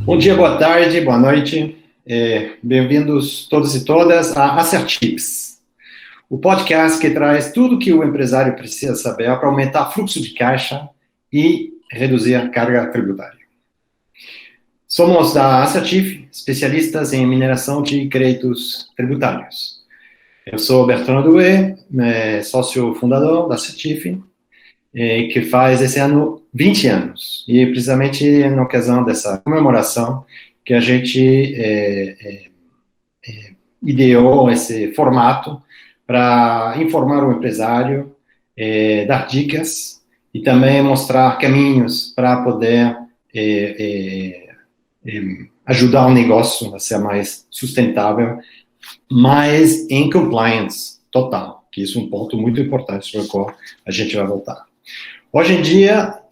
Bom dia, boa tarde, boa noite. Bem-vindos todos e todas a Assertips, o podcast que traz tudo que o empresário precisa saber para aumentar o fluxo de caixa e reduzir a carga tributária. Somos da Assertif, especialistas em mineração de créditos tributários. Eu sou Bertrand Doué, sócio fundador da Assertif, que faz esse ano 20 anos. E precisamente na ocasião dessa comemoração que a gente ideou esse formato para informar o empresário, dar dicas e também mostrar caminhos para poder ajudar o negócio a ser mais sustentável, mas em compliance total, que isso é um ponto muito importante sobre o qual a gente vai voltar. Hoje em dia,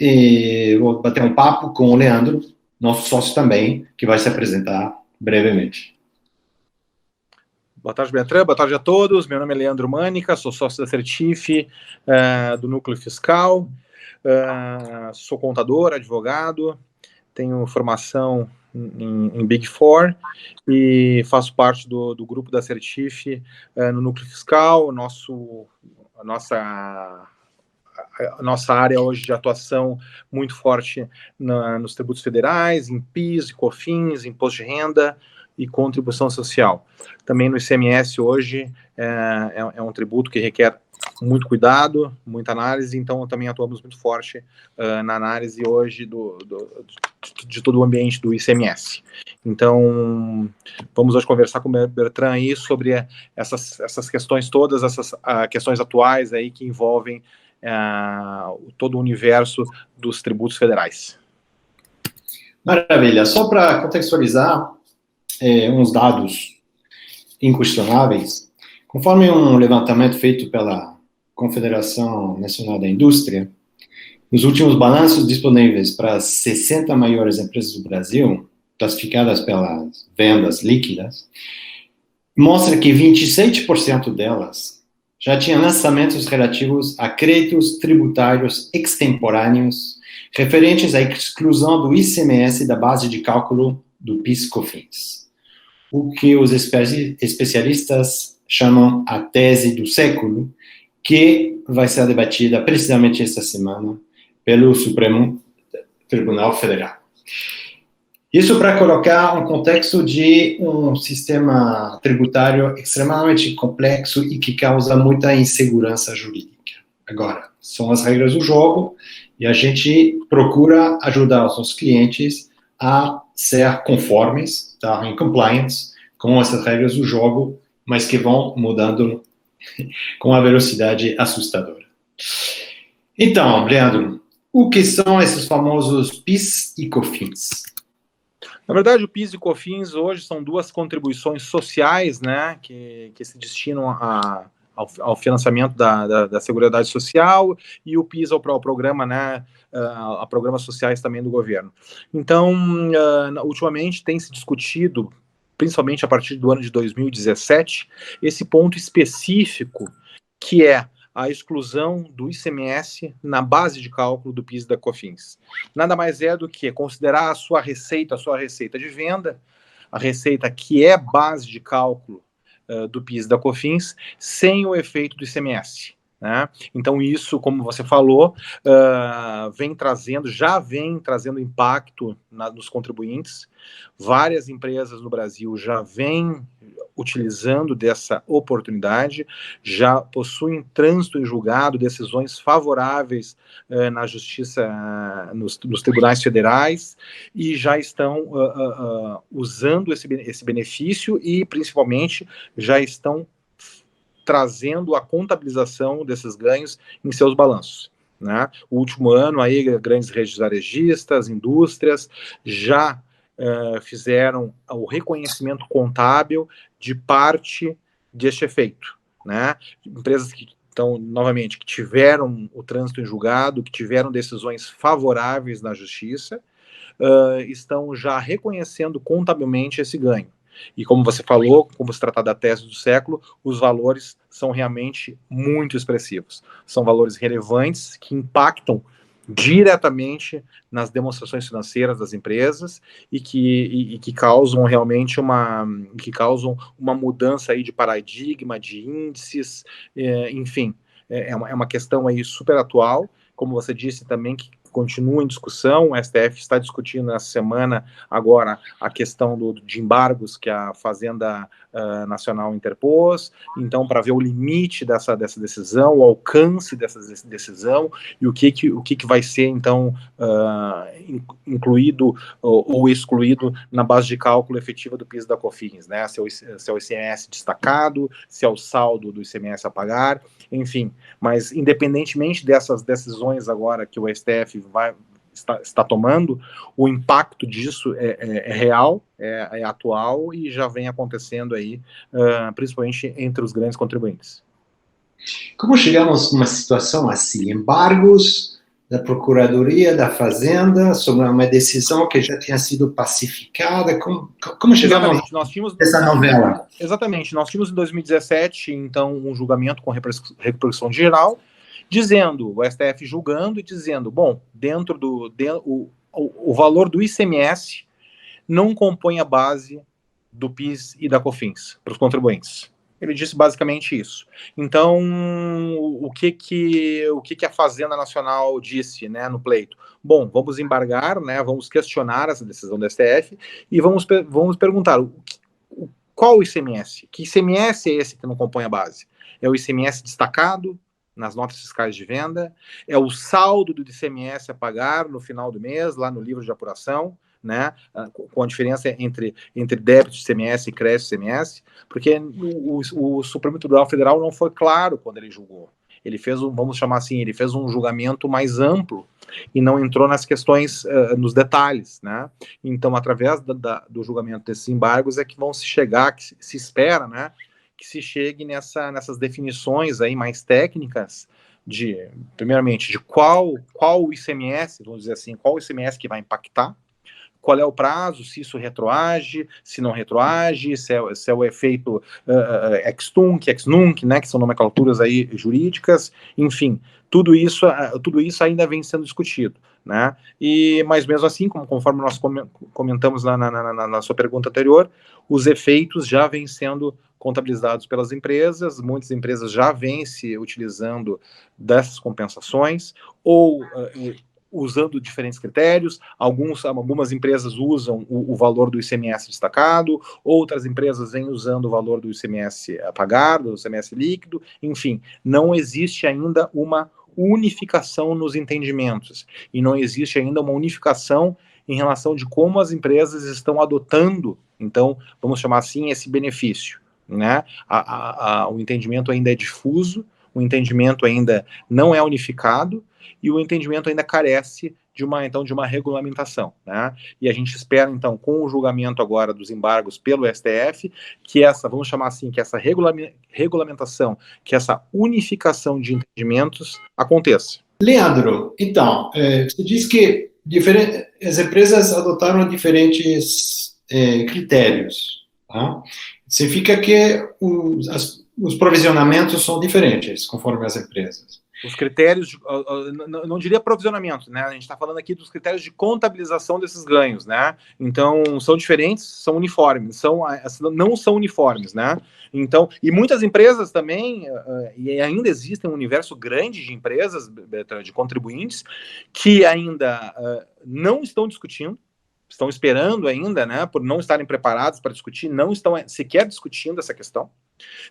vou bater um papo com o Leandro, nosso sócio também, que vai se apresentar brevemente. Boa tarde, Bertrand. Boa tarde a todos. Meu nome é Leandro Mânica, sou sócio da Assertif, do Núcleo Fiscal, sou contador, advogado, tenho formação em Big Four e faço parte do grupo da Assertif no Núcleo Fiscal. A nossa área hoje de atuação muito forte nos tributos federais, em PIS, COFINS, imposto de renda e contribuição social. Também no ICMS hoje é um tributo que requer muito cuidado, muita análise, então também atuamos muito forte na análise hoje de todo o ambiente do ICMS. Então, vamos hoje conversar com o Bertrand aí sobre essas questões todas, essas questões atuais aí que envolvem todo o universo dos tributos federais. Maravilha. Só para contextualizar uns dados inquestionáveis, conforme um levantamento feito pela Confederação Nacional da Indústria, nos últimos balanços disponíveis para as 60 maiores empresas do Brasil, classificadas pelas vendas líquidas, mostra que 27% delas já tinham lançamentos relativos a créditos tributários extemporâneos referentes à exclusão do ICMS da base de cálculo do PIS/COFINS, o que os especialistas chamam a tese do século, que vai ser debatida precisamente esta semana pelo Supremo Tribunal Federal. Isso para colocar um contexto de um sistema tributário extremamente complexo e que causa muita insegurança jurídica. Agora, são as regras do jogo e a gente procura ajudar os nossos clientes a ser conformes, estar em compliance com essas regras do jogo, mas que vão mudando com uma velocidade assustadora. Então, Leandro, o que são esses famosos PIS e COFINS? Na verdade, o PIS e COFINS hoje são duas contribuições sociais, né, que se destinam ao financiamento da Seguridade Social, e o PIS ao programa, né, a programas sociais também do governo. Então, ultimamente tem se discutido, principalmente a partir do ano de 2017, esse ponto específico que é a exclusão do ICMS na base de cálculo do PIS e da COFINS. Nada mais é do que considerar a sua receita de venda, a receita que é base de cálculo do PIS e da COFINS, sem o efeito do ICMS. Né? Então isso, como você falou, já vem trazendo impacto nos contribuintes. Várias empresas no Brasil já vêm utilizando dessa oportunidade, já possuem trânsito em julgado, decisões favoráveis na justiça, nos tribunais federais, e já estão usando esse benefício e, principalmente, já estão trazendo a contabilização desses ganhos em seus balanços. Né? O último ano, aí, grandes redes varejistas, indústrias, já fizeram o reconhecimento contábil de parte deste efeito. Né? Empresas que novamente, que tiveram o trânsito em julgado, que tiveram decisões favoráveis na justiça, estão já reconhecendo contabilmente esse ganho. E como você falou, como se tratar da tese do século, os valores são realmente muito expressivos. São valores relevantes que impactam diretamente nas demonstrações financeiras das empresas e que causam realmente uma mudança aí de paradigma, de índices, enfim, é uma questão aí super atual, como você disse também, que continua em discussão. O STF está discutindo essa semana agora a questão de embargos que a Fazenda Nacional interpôs, então para ver o limite dessa decisão, o alcance dessa decisão e o que vai ser então incluído ou excluído na base de cálculo efetiva do PIS da COFINS, né? Se é o ICMS destacado, se é o saldo do ICMS a pagar, enfim. Mas independentemente dessas decisões agora que o STF está tomando, o impacto disso é real, é atual e já vem acontecendo aí, principalmente entre os grandes contribuintes. Como chegamos numa situação assim? Embargos da Procuradoria da Fazenda sobre uma decisão que já tinha sido pacificada? Como chegamos nessa novela? Exatamente. Nós tínhamos em 2017, então, um julgamento com repercussão geral, dizendo, o STF julgando e dizendo, bom, o valor do ICMS não compõe a base do PIS e da COFINS para os contribuintes. Ele disse basicamente isso. Então, o que a Fazenda Nacional disse, né, no pleito? Bom, vamos embargar, né, vamos questionar essa decisão do STF e vamos perguntar qual o ICMS? Que ICMS é esse que não compõe a base? É o ICMS destacado nas notas fiscais de venda? É o saldo do ICMS a pagar no final do mês, lá no livro de apuração? Né, com a diferença entre débito de ICMS e crédito de ICMS, porque o Supremo Tribunal Federal não foi claro quando ele julgou. Ele fez vamos chamar assim, ele fez um julgamento mais amplo e não entrou nas questões, nos detalhes, né? Então, através do julgamento desses embargos é que vão se chegar, que se espera, né, que se chegue nessas definições aí mais técnicas primeiramente, de qual o ICMS, vamos dizer assim, qual o ICMS que vai impactar, qual é o prazo, se isso retroage, se não retroage, se é o efeito ex-tunc, ex-nunc, né, que são nomenclaturas aí jurídicas, enfim, tudo isso ainda vem sendo discutido, né, mas mesmo assim, conforme nós comentamos na sua pergunta anterior, os efeitos já vêm sendo contabilizados pelas empresas, muitas empresas já vêm se utilizando dessas compensações, ou usando diferentes critérios, algumas empresas usam o valor do ICMS destacado, outras empresas vêm usando o valor do ICMS a pagar, do ICMS líquido, enfim, não existe ainda uma unificação nos entendimentos, e não existe ainda uma unificação em relação de como as empresas estão adotando, então, vamos chamar assim, esse benefício, né? O entendimento ainda é difuso, o entendimento ainda não é unificado, e o entendimento ainda carece de uma regulamentação, né? E a gente espera, então, com o julgamento agora dos embargos pelo STF, que vamos chamar assim, que essa regulamentação, que essa unificação de entendimentos aconteça. Leandro, então, você disse que as empresas adotaram diferentes critérios, tá? Significa que os provisionamentos são diferentes conforme as empresas. Os critérios, não diria provisionamento, né? A gente está falando aqui dos critérios de contabilização desses ganhos, né? Então, são diferentes, são uniformes, não são uniformes, né? Então, e muitas empresas também, e ainda existe um universo grande de empresas, de contribuintes, que ainda não estão discutindo, estão esperando ainda, né? Por não estarem preparados para discutir, não estão sequer discutindo essa questão.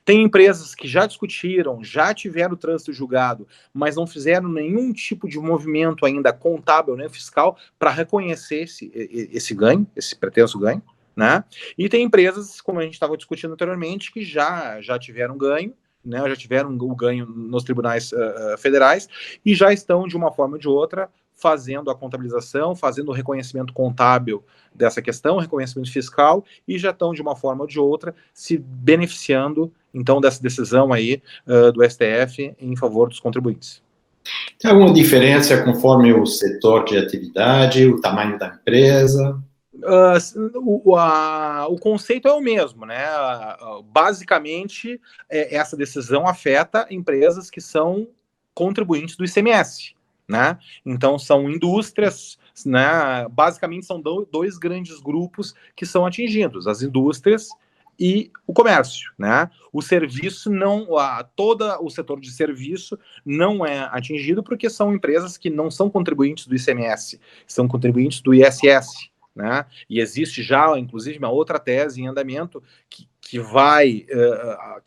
Tem empresas que já discutiram, já tiveram o trânsito julgado, mas não fizeram nenhum tipo de movimento ainda contábil, nem fiscal, para reconhecer esse ganho, esse pretenso ganho, né? E tem empresas, como a gente estava discutindo anteriormente, que já tiveram ganho, né? Já tiveram o ganho nos tribunais federais e já estão, de uma forma ou de outra, fazendo a contabilização, fazendo o reconhecimento contábil dessa questão, reconhecimento fiscal, e já estão, de uma forma ou de outra, se beneficiando, então, dessa decisão aí do STF em favor dos contribuintes. Tem alguma diferença conforme o setor de atividade, o tamanho da empresa? O conceito é o mesmo, né? Basicamente, essa decisão afeta empresas que são contribuintes do ICMS, né? Então, são indústrias, né? Basicamente, são dois grandes grupos que são atingidos, as indústrias e o comércio, né? O serviço não, todo o setor de serviço não é atingido porque são empresas que não são contribuintes do ICMS, são contribuintes do ISS, né? E existe já, inclusive, uma outra tese em andamento que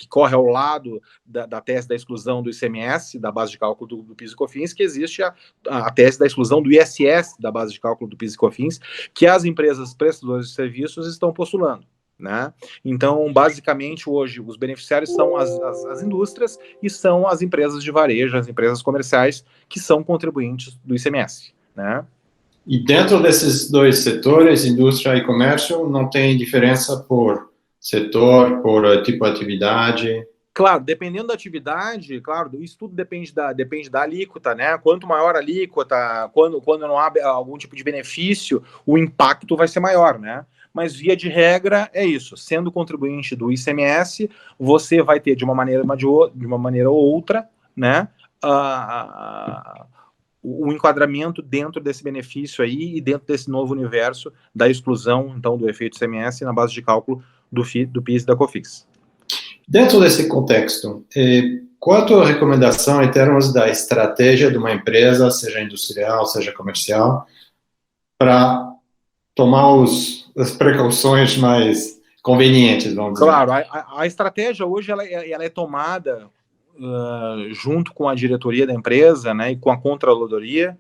corre ao lado da tese da exclusão do ICMS, da base de cálculo do PIS e COFINS, que existe a tese da exclusão do ISS, da base de cálculo do PIS e COFINS, que as empresas prestadoras de serviços estão postulando. Né? Então, basicamente, hoje, os beneficiários são as indústrias e são as empresas de varejo, as empresas comerciais, que são contribuintes do ICMS. Né? E dentro desses dois setores, indústria e comércio, não tem diferença por setor, por tipo de atividade? Claro, dependendo da atividade, claro, isso tudo depende da alíquota, né? Quanto maior a alíquota, quando não há algum tipo de benefício, o impacto vai ser maior, né? Mas, via de regra, é isso. Sendo contribuinte do ICMS, você vai ter, de uma maneira ou outra, né? O enquadramento dentro desse benefício aí e dentro desse novo universo da exclusão, então, do efeito ICMS na base de cálculo do PIS e da COFINS. Dentro desse contexto, qual a tua recomendação em termos da estratégia de uma empresa, seja industrial, seja comercial, para tomar as precauções mais convenientes, vamos dizer? Claro, a estratégia hoje ela é tomada junto com a diretoria da empresa, né, e com a controladoria.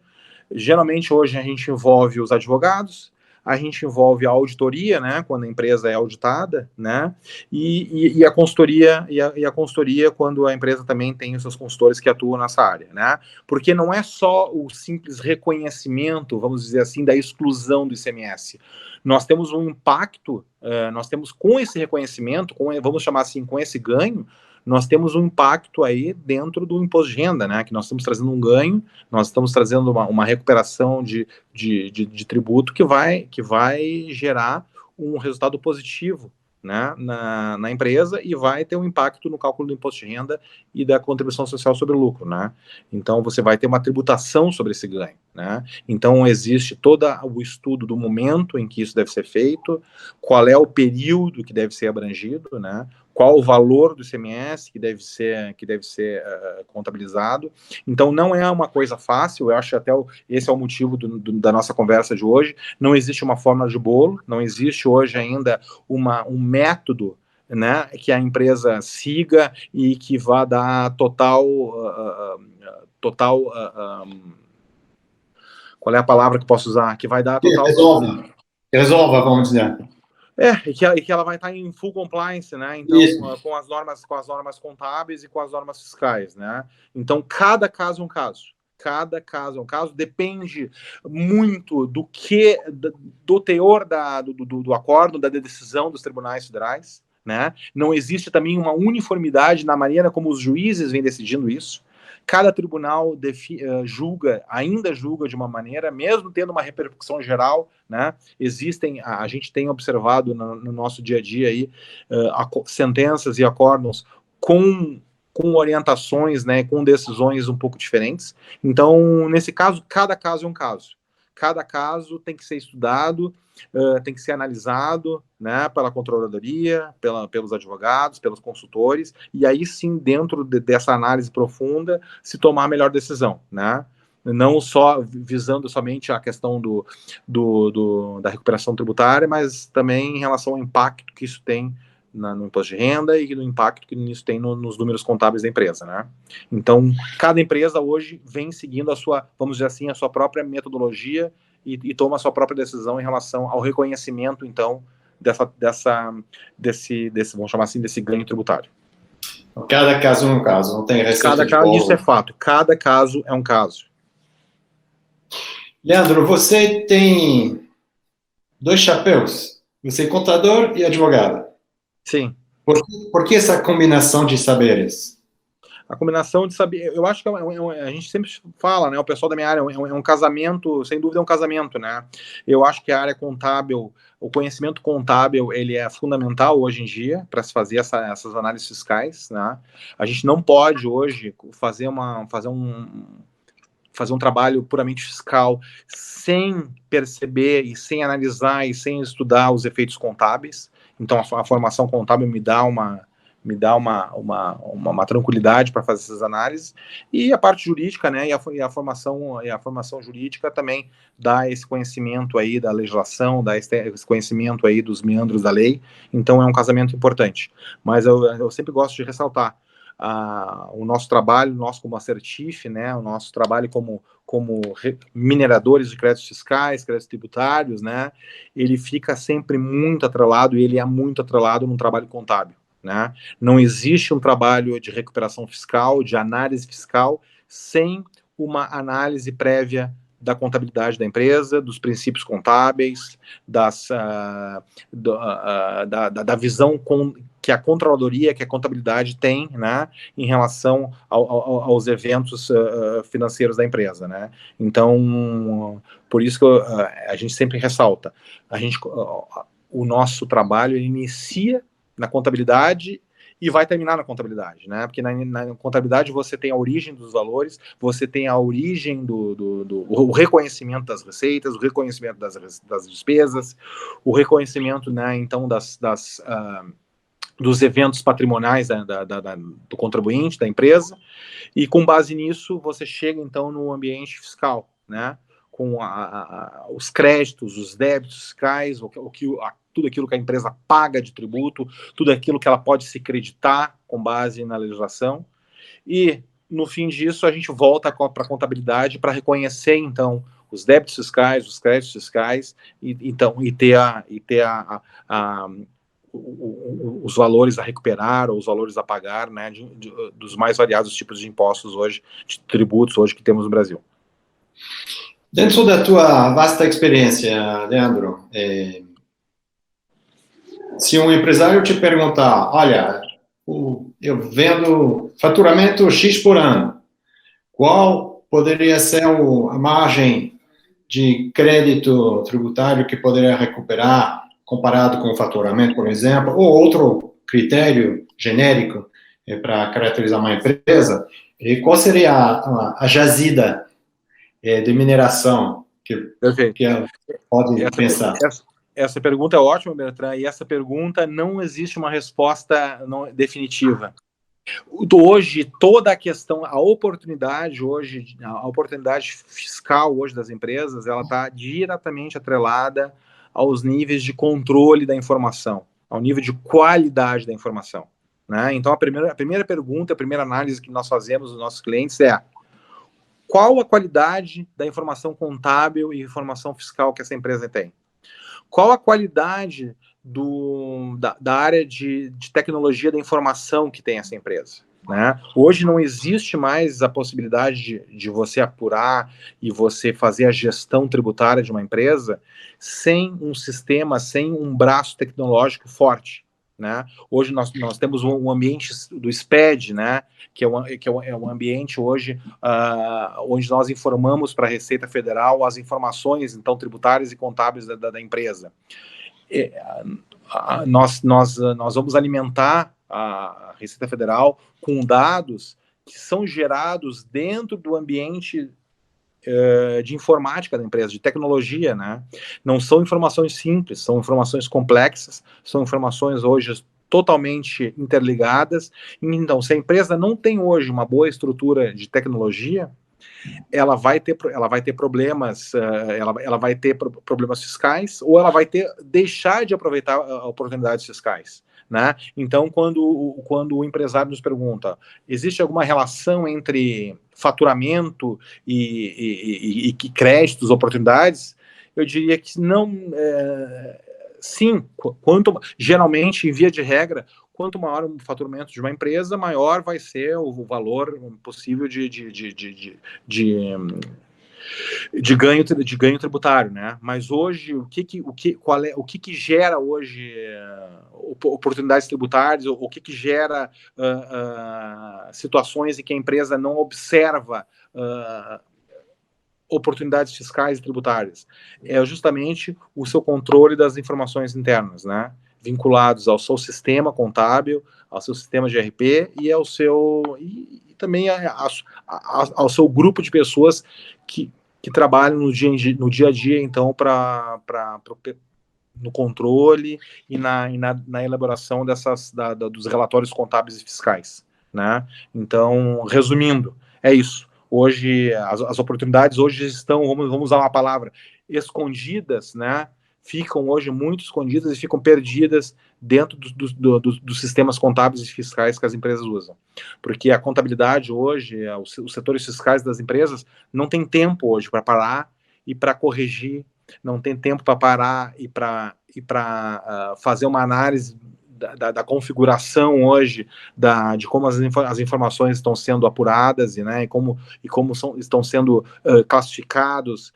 Geralmente hoje a gente envolve os advogados, a gente envolve a auditoria, né, quando a empresa é auditada, né, e a consultoria e a consultoria quando a empresa também tem os seus consultores que atuam nessa área, né, porque não é só o simples reconhecimento, vamos dizer assim, da exclusão do ICMS. Nós temos um impacto, nós temos com esse reconhecimento, vamos chamar assim, com esse ganho, nós temos um impacto aí dentro do imposto de renda, né? Que nós estamos trazendo um ganho, nós estamos trazendo uma recuperação de tributo que vai gerar um resultado positivo, né, na empresa e vai ter um impacto no cálculo do imposto de renda e da contribuição social sobre o lucro, né? Então você vai ter uma tributação sobre esse ganho, né? Então existe todo o estudo do momento em que isso deve ser feito, qual é o período que deve ser abrangido, né? Qual o valor do ICMS que deve ser contabilizado. Então não é uma coisa fácil, eu acho até esse é o motivo da nossa conversa de hoje. Não existe uma fórmula de bolo, não existe hoje ainda um método, né, que a empresa siga e que vá dar total qual é a palavra que eu posso usar? Que vai dar total... Resolva, vamos dizer. E que ela vai estar em full compliance, né? Então, com as normas contábeis e com as normas fiscais, né? Então, cada caso é um caso. Cada caso é um caso, depende muito do teor do acordo, da decisão dos tribunais federais, né? Não existe também uma uniformidade na maneira como os juízes vêm decidindo isso. Cada tribunal ainda julga de uma maneira, mesmo tendo uma repercussão geral, né? A gente tem observado no nosso dia a dia aí sentenças e acórdãos com orientações, né, com decisões um pouco diferentes. Então, nesse caso, cada caso é um caso. Cada caso tem que ser estudado, tem que ser analisado, né, pela controladoria, pelos advogados, pelos consultores, e aí sim, dentro dessa análise profunda, se tomar a melhor decisão, né? Não só visando somente a questão da recuperação tributária, mas também em relação ao impacto que isso tem no imposto de renda e no impacto que isso tem nos números contábeis da empresa, né? Então, cada empresa hoje vem seguindo vamos dizer assim, a sua própria metodologia e toma a sua própria decisão em relação ao reconhecimento, então, desse vamos chamar assim, desse ganho tributário. Cada caso é um caso, não tem receita de bolo. Isso é fato, cada caso é um caso. Leandro, você tem 2 chapéus, você é contador e advogado. Sim. Por que essa combinação de saberes? A combinação de saber, eu acho que a gente sempre fala, né? O pessoal da minha área é um casamento, sem dúvida é um casamento, né? Eu acho que a área contábil, o conhecimento contábil, ele é fundamental hoje em dia para se fazer essas análises fiscais, né? A gente não pode hoje fazer fazer um trabalho puramente fiscal sem perceber e sem analisar e sem estudar os efeitos contábeis. Então, a formação contábil me dá uma tranquilidade para fazer essas análises, e a parte jurídica, né, e a formação jurídica também dá esse conhecimento aí da legislação, dá esse conhecimento aí dos meandros da lei. Então é um casamento importante. Mas eu sempre gosto de ressaltar o nosso trabalho, nós como Assertif, né, o nosso trabalho como mineradores de créditos fiscais, créditos tributários, né, ele fica sempre muito atrelado, e ele é muito atrelado num trabalho contábil, né? Não existe um trabalho de recuperação fiscal, de análise fiscal, sem uma análise prévia da contabilidade da empresa, dos princípios contábeis, da visão que a controladoria, que a contabilidade tem, né, em relação aos eventos financeiros da empresa, né? Então, por isso que a gente sempre ressalta, o nosso trabalho inicia na contabilidade e vai terminar na contabilidade, né? Porque na contabilidade você tem a origem dos valores, você tem a origem o reconhecimento das receitas, o reconhecimento das despesas, o reconhecimento, né, então, dos eventos patrimoniais do contribuinte, da empresa, e com base nisso você chega, então, no ambiente fiscal, né? Com os créditos, os débitos fiscais, tudo aquilo que a empresa paga de tributo, tudo aquilo que ela pode se creditar com base na legislação. E, no fim disso, a gente volta para a contabilidade para reconhecer, então, os débitos fiscais, os créditos fiscais, e ter os valores a recuperar ou os valores a pagar, né, dos mais variados tipos de impostos hoje, de tributos hoje que temos no Brasil. Dentro da tua vasta experiência, Leandro, se um empresário te perguntar, olha, eu vendo faturamento X por ano, qual poderia ser a margem de crédito tributário que poderia recuperar comparado com o faturamento, por exemplo, ou outro critério genérico para caracterizar uma empresa, e qual seria a jazida de mineração que ela pode pensar? Essa pergunta é ótima, Bertrand, e essa pergunta não existe uma resposta definitiva. Hoje, toda a questão, a oportunidade fiscal hoje das empresas, ela está diretamente atrelada aos níveis de controle da informação, ao nível de qualidade da informação, né? Então, a primeira pergunta, a primeira análise que nós fazemos dos nossos clientes é: qual a qualidade da informação contábil e informação fiscal que essa empresa tem? Qual a qualidade da área de tecnologia da informação que tem essa empresa, né? Hoje não existe mais a possibilidade de você apurar e você fazer a gestão tributária de uma empresa sem um sistema, sem um braço tecnológico forte, né? Hoje nós temos um ambiente do SPED, né? Que é um ambiente hoje onde nós informamos para a Receita Federal as informações, então, tributárias e contábeis da empresa. Nós vamos alimentar a Receita Federal com dados que são gerados dentro do ambiente de informática da empresa, de tecnologia, né? Não são informações simples, são informações complexas, são informações hoje totalmente interligadas. Então, se a empresa não tem hoje uma boa estrutura de tecnologia, ela vai ter problemas, ela vai ter problemas fiscais, ou ela vai deixar de aproveitar oportunidades fiscais, né? Então, quando o empresário nos pergunta, existe alguma relação entre faturamento e créditos, oportunidades, eu diria que não. Sim, geralmente, em via de regra, quanto maior o faturamento de uma empresa, maior vai ser o valor possível de ganho tributário, né? Mas hoje, o que gera hoje oportunidades tributárias, o que gera situações em que a empresa não observa oportunidades fiscais e tributárias? É justamente o seu controle das informações internas, né? vinculados ao seu sistema contábil, ao seu sistema de ERP e ao seu e também ao seu grupo de pessoas que trabalham no dia a dia, então, no controle e na elaboração dos relatórios contábeis e fiscais, né? Então, resumindo, é isso. Hoje, as oportunidades hoje estão, vamos usar uma palavra, escondidas, né? Ficam hoje muito escondidas e ficam perdidas dentro dos sistemas contábeis e fiscais que as empresas usam. Porque a contabilidade hoje, os setores fiscais das empresas, não tem tempo hoje para parar e para corrigir, não tem tempo para parar e para fazer uma análise da configuração hoje de como as informações estão sendo apuradas e como estão sendo classificados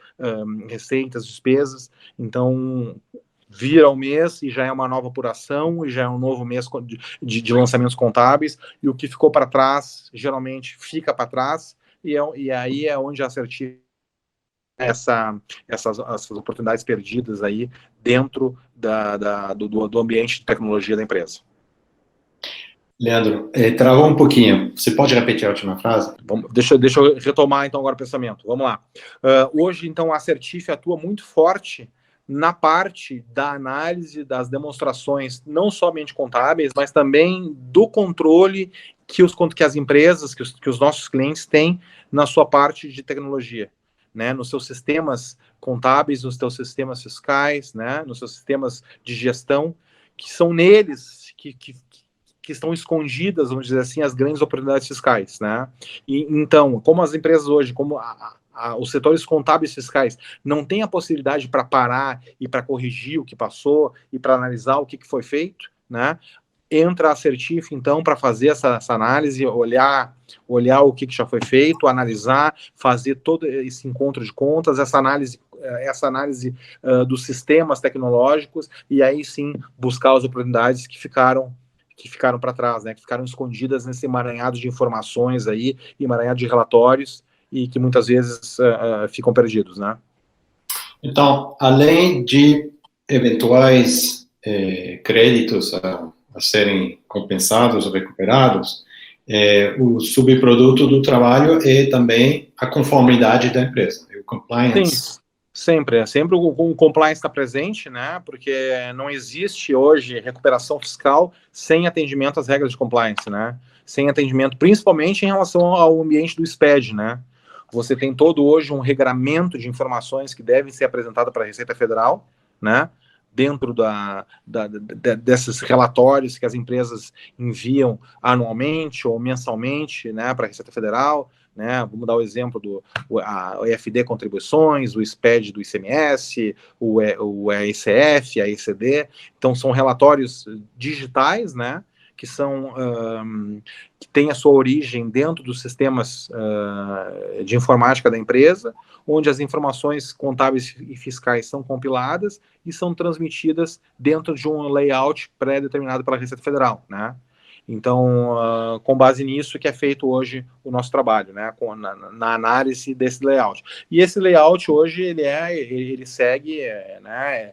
receitas, despesas. Então, vira o mês e já é uma nova apuração e já é um novo mês de lançamentos contábeis, e o que ficou para trás geralmente fica para trás, e aí é onde a Assertif essas oportunidades perdidas aí dentro do ambiente de tecnologia da empresa. Leandro, travou um pouquinho. Você pode repetir a última frase? Deixa eu retomar, então, agora o pensamento. Vamos lá. Hoje, então, a Assertif atua muito forte na parte da análise das demonstrações, não somente contábeis, mas também do controle que as empresas, que os nossos clientes têm na sua parte de tecnologia, né, nos seus sistemas contábeis, nos seus sistemas fiscais, né, nos seus sistemas de gestão, que são neles que estão escondidas, vamos dizer assim, as grandes oportunidades fiscais, né? E então, como as empresas hoje, como os setores contábeis fiscais não têm a possibilidade para parar e para corrigir o que passou e para analisar o que foi feito, né? Entra a Assertif, então, para fazer essa análise, olhar o que já foi feito, analisar, fazer todo esse encontro de contas, essa análise dos sistemas tecnológicos, e aí sim buscar as oportunidades que ficaram para trás, né, que ficaram escondidas nesse emaranhado de informações aí, emaranhado de relatórios, e que muitas vezes ficam perdidos, né? Então, além de eventuais créditos a serem compensados ou recuperados, o subproduto do trabalho é também a conformidade da empresa, o compliance. Sim, sempre o compliance está presente, né? Porque não existe hoje recuperação fiscal sem atendimento às regras de compliance, né? Sem atendimento, principalmente em relação ao ambiente do SPED, né? Você tem todo hoje um regramento de informações que devem ser apresentadas para a Receita Federal, né? Dentro desses relatórios que as empresas enviam anualmente ou mensalmente, né, para a Receita Federal, né? Vamos dar o exemplo do EFD Contribuições, o SPED do ICMS, o ECF, a ECD. Então, são relatórios digitais, né, que têm a sua origem dentro dos sistemas de informática da empresa, onde as informações contábeis e fiscais são compiladas e são transmitidas dentro de um layout pré-determinado pela Receita Federal, né? Então, com base nisso que é feito hoje o nosso trabalho, né, na análise desse layout. E esse layout hoje, ele segue, né,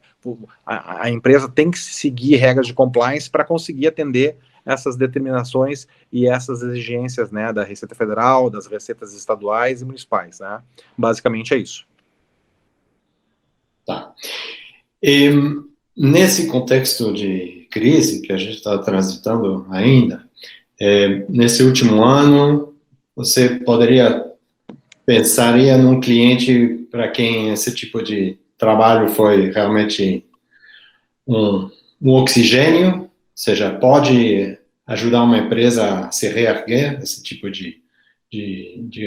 a empresa tem que seguir regras de compliance para conseguir atender essas determinações e essas exigências, né, da Receita Federal, das receitas estaduais e municipais, né? Basicamente é isso. Tá. E, nesse contexto de crise que a gente está transitando ainda, nesse último ano, você pensaria num cliente para quem esse tipo de trabalho foi realmente um oxigênio, ou seja, pode ajudar uma empresa a se reerguer, esse tipo de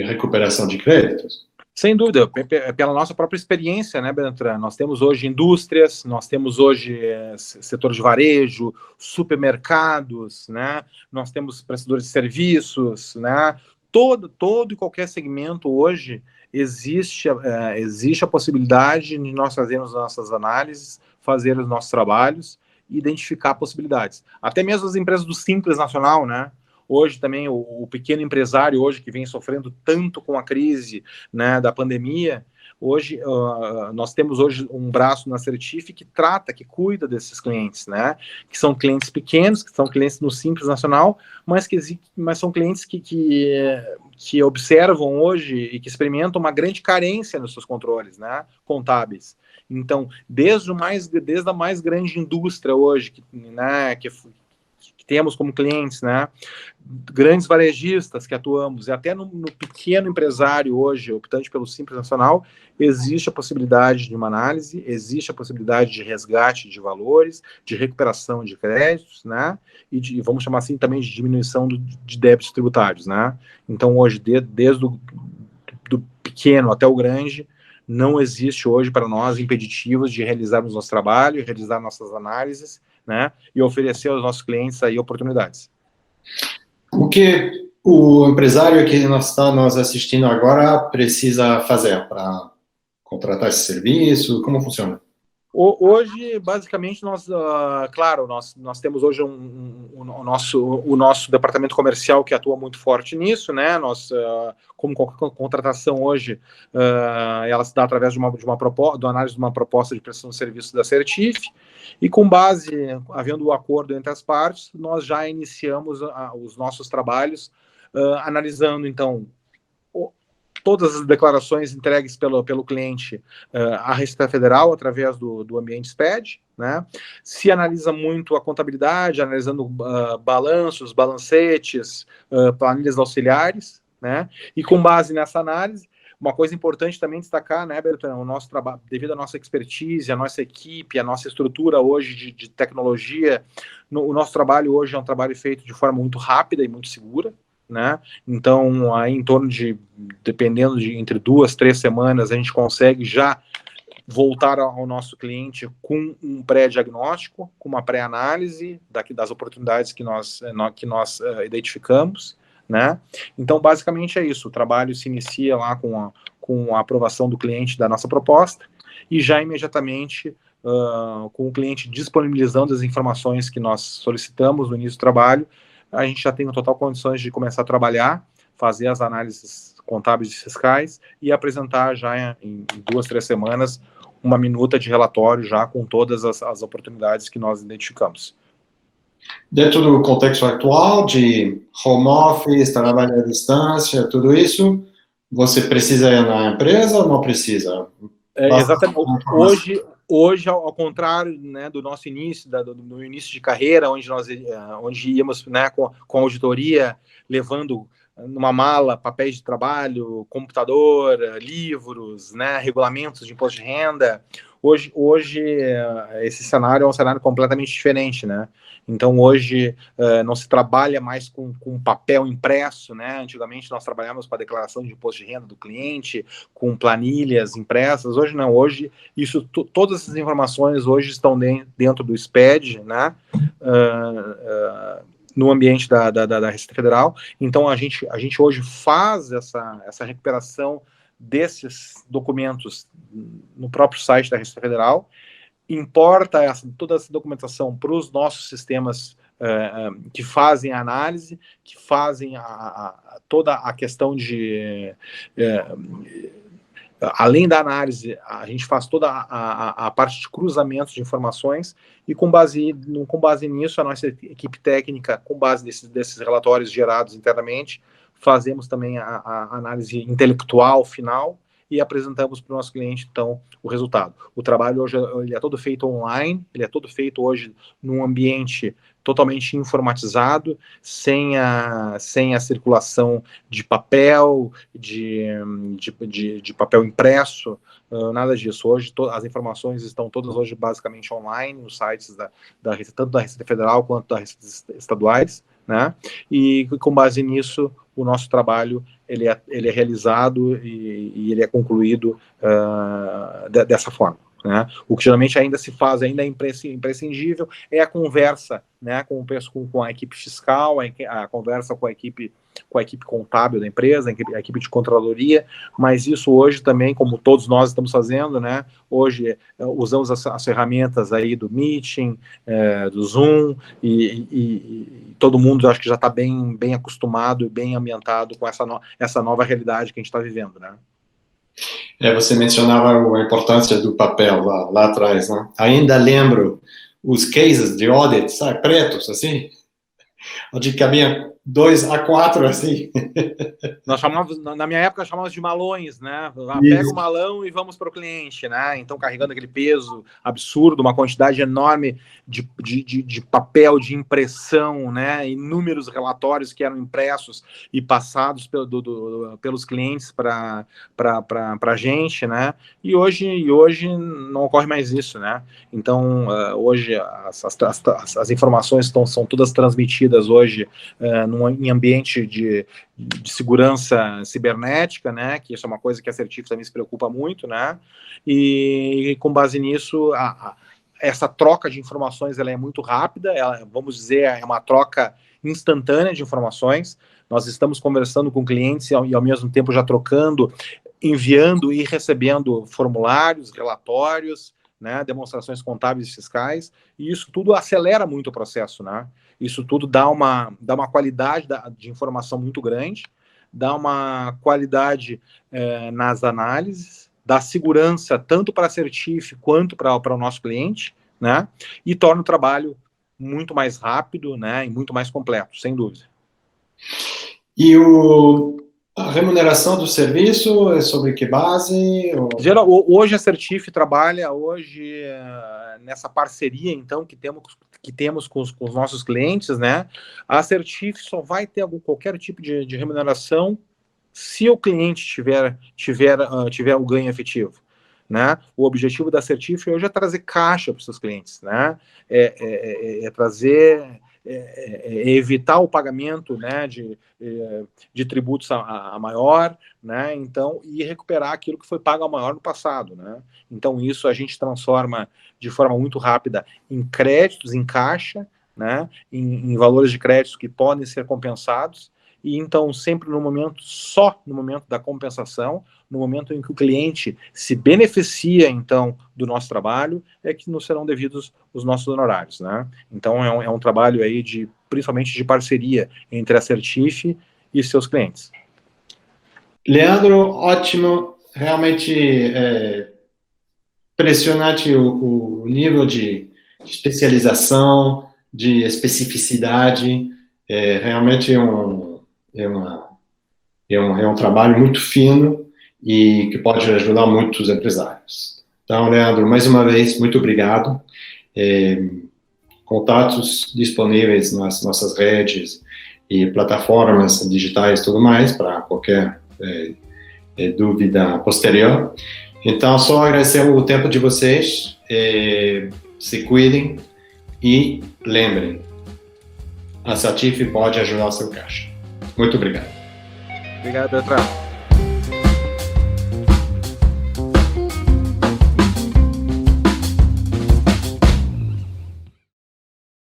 recuperação de créditos? Sem dúvida, pela nossa própria experiência, né, Beltrán? Nós temos hoje indústrias, nós temos hoje setor de varejo, supermercados, né? Nós temos prestadores de serviços, né? Todo e qualquer segmento hoje existe a possibilidade de nós fazermos nossas análises, fazer os nossos trabalhos e identificar possibilidades. Até mesmo as empresas do Simples Nacional, né? hoje também o pequeno empresário hoje que vem sofrendo tanto com a crise, né, da pandemia. Hoje, nós temos hoje um braço na Certif que trata, que cuida desses clientes, né? Que são clientes pequenos, que são clientes no Simples Nacional, mas são clientes que observam hoje e que experimentam uma grande carência nos seus controles, né, contábeis. Então, desde a mais grande indústria hoje, né, que temos como clientes, né, grandes varejistas que atuamos, e até no pequeno empresário hoje, optante pelo Simples Nacional, existe a possibilidade de uma análise, existe a possibilidade de resgate de valores, de recuperação de créditos, né, e vamos chamar assim também de diminuição de débitos tributários, né. Então, hoje, desde do pequeno até o grande, não existe hoje para nós impeditivos de realizarmos nosso trabalho, realizar nossas análises, né, e oferecer aos nossos clientes aí oportunidades. O que o empresário que está nos assistindo agora precisa fazer para contratar esse serviço? Como funciona? Hoje, basicamente, claro, nós temos hoje o nosso departamento comercial que atua muito forte nisso, né? Como qualquer contratação hoje, ela se dá através de uma análise de uma proposta de prestação de serviço da Certif, e com base, havendo o acordo entre as partes, nós já iniciamos os nossos trabalhos, analisando, então, todas as declarações entregues pelo cliente à Receita Federal através do ambiente SPED, né? Se analisa muito a contabilidade, analisando balanços, balancetes, planilhas auxiliares, né? E com base nessa análise, uma coisa importante também destacar, né, Bertrand, o nosso trabalho, devido à nossa expertise, à nossa equipe, à nossa estrutura hoje de tecnologia, o nosso trabalho hoje é um trabalho feito de forma muito rápida e muito segura, né? Então, aí em torno de, dependendo de entre 2, 3 semanas, a gente consegue já voltar ao nosso cliente com um pré-diagnóstico, com uma pré-análise das oportunidades que nós identificamos, né? Então, basicamente é isso. O trabalho se inicia lá com a aprovação do cliente da nossa proposta e já imediatamente com o cliente disponibilizando as informações que nós solicitamos no início do trabalho, a gente já tem total condições de começar a trabalhar, fazer as análises contábeis e fiscais e apresentar já em 2, 3 semanas uma minuta de relatório já com todas as oportunidades que nós identificamos. Dentro do contexto atual de home office, trabalho à distância, tudo isso, você precisa ir na empresa ou não precisa? Exatamente. Hoje, ao contrário, né, do nosso início, do início de carreira, onde íamos, né, com a auditoria, levando numa mala papéis de trabalho, computador, livros, né, regulamentos de imposto de renda. Hoje esse cenário é um cenário completamente diferente, né? Então, hoje, não se trabalha mais com papel impresso, né? Antigamente, nós trabalhávamos com a declaração de imposto de renda do cliente, com planilhas impressas. Hoje, não. Hoje, todas essas informações hoje estão dentro do SPED, né? No ambiente da Receita Federal. Então, a gente hoje faz essa recuperação desses documentos no próprio site da Receita Federal, importa toda essa documentação para os nossos sistemas que fazem a análise, que fazem toda a questão de... além da análise, a gente faz toda a parte de cruzamento de informações e com base nisso, a nossa equipe técnica, com base desses relatórios gerados internamente, fazemos também a análise intelectual final e apresentamos para o nosso cliente, então, o resultado. O trabalho hoje ele é todo feito online, ele é todo feito hoje num ambiente totalmente informatizado, sem a circulação de papel, de papel impresso, nada disso. Hoje, as informações estão todas hoje basicamente online, nos sites tanto da Receita Federal quanto das Receitas estaduais, né? E com base nisso, o nosso trabalho ele é realizado e ele é concluído dessa forma. né? O que geralmente ainda se faz, ainda é imprescindível, é a conversa, né, com a equipe fiscal, a conversa com a equipe contábil da empresa, a equipe de controladoria, mas isso hoje também, como todos nós estamos fazendo, né, hoje usamos as ferramentas aí do Meeting, do Zoom, e todo mundo acho que já está bem acostumado e bem ambientado com essa nova realidade que a gente está vivendo, né? Você mencionava a importância do papel lá atrás, né? Ainda lembro os cases de audit, sabe, pretos, assim, onde cabia 2 a 4, assim. Nós chamávamos, na minha época, chamávamos de malões, né? Pega o Isso. malão e vamos para o cliente, né? Então, carregando aquele peso absurdo, uma quantidade enorme de papel, de impressão, né? Inúmeros relatórios que eram impressos e passados pelos clientes para a gente, né? E hoje não ocorre mais isso, né? Então, hoje as informações são todas transmitidas hoje em ambiente de segurança cibernética, né, que isso é uma coisa que a Certif também se preocupa muito, né, e com base nisso, essa troca de informações ela é muito rápida, vamos dizer, é uma troca instantânea de informações. Nós estamos conversando com clientes e ao mesmo tempo já trocando, enviando e recebendo formulários, relatórios, né, demonstrações contábeis e fiscais, e isso tudo acelera muito o processo, né? Isso tudo dá uma qualidade de informação muito grande, dá uma qualidade nas análises, dá segurança tanto para a Certif quanto para o nosso cliente, né? E torna o trabalho muito mais rápido, né? E muito mais completo, sem dúvida. E a remuneração do serviço é sobre que base? Hoje a Certif trabalha nessa parceria, então, que temos com os nossos clientes, né? A Certif só vai ter qualquer tipo de remuneração se o cliente tiver um ganho efetivo, né? O objetivo da Certif hoje é trazer caixa para os seus clientes, né? Evitar o pagamento, né, de tributos a maior, né? Então, e recuperar aquilo que foi pago a maior no passado, né? Então, isso a gente transforma de forma muito rápida em créditos, em caixa, né? Em valores de créditos que podem ser compensados. E então, sempre no momento da compensação, no momento em que o cliente se beneficia, então, do nosso trabalho, é que nos serão devidos os nossos honorários, né? Então, é um trabalho aí principalmente de parceria entre a Certif e seus clientes. Leandro, ótimo, realmente impressionante o nível de especialização, de especificidade, realmente é um trabalho muito fino e que pode ajudar muitos empresários. Então, Leandro, mais uma vez, muito obrigado. Contatos disponíveis nas nossas redes e plataformas digitais e tudo mais, para qualquer dúvida posterior. Então, só agradecer o tempo de vocês, se cuidem e lembrem, a Certif pode ajudar o seu caixa. Muito obrigado. Obrigado, Bertrand.